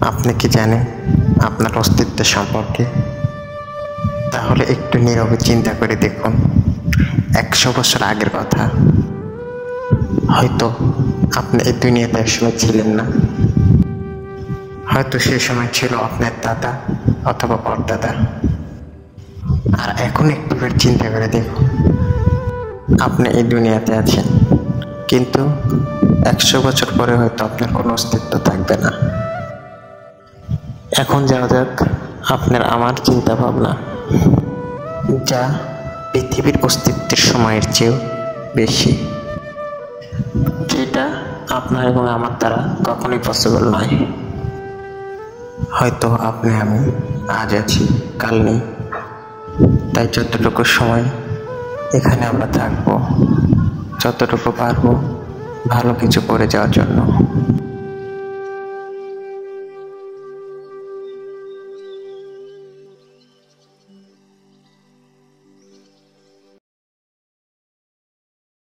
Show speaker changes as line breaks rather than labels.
আপনি কি জানেন আপনার অস্তিত্ব সম্পর্কে? তাহলে একটু নীরবে চিন্তা করে দেখুন। 100 বছর আগের কথা। হয়তো আপনি এই দুনিয়াতে একসময় ছিলেন না। হয়তো সে সময় ছিল আপনার দাদা অথবা পরদাদা। আর এখন একটু করে চিন্তা করে দেখুন, আপনি এই দুনিয়াতে আছেন, কিন্তু 100 বছর পরে হয়তো আপনার কোনো অস্তিত্ব থাকবে না। এখন যাওয়া যাক আপনার আমার চিন্তা ভাবনা, যা পৃথিবীর অস্তিত্বের সময়ের চেয়েও বেশি, যেটা আপনার এবং আমার দ্বারা কখনোই পসিবল নয়। হয়তো আপনি আমি আজ আছি, কাল নেই। তাই যতটুকু সময় এখানে আমরা থাকবো, যতটুকু পারবো ভালো কিছু করে যাওয়ার জন্য।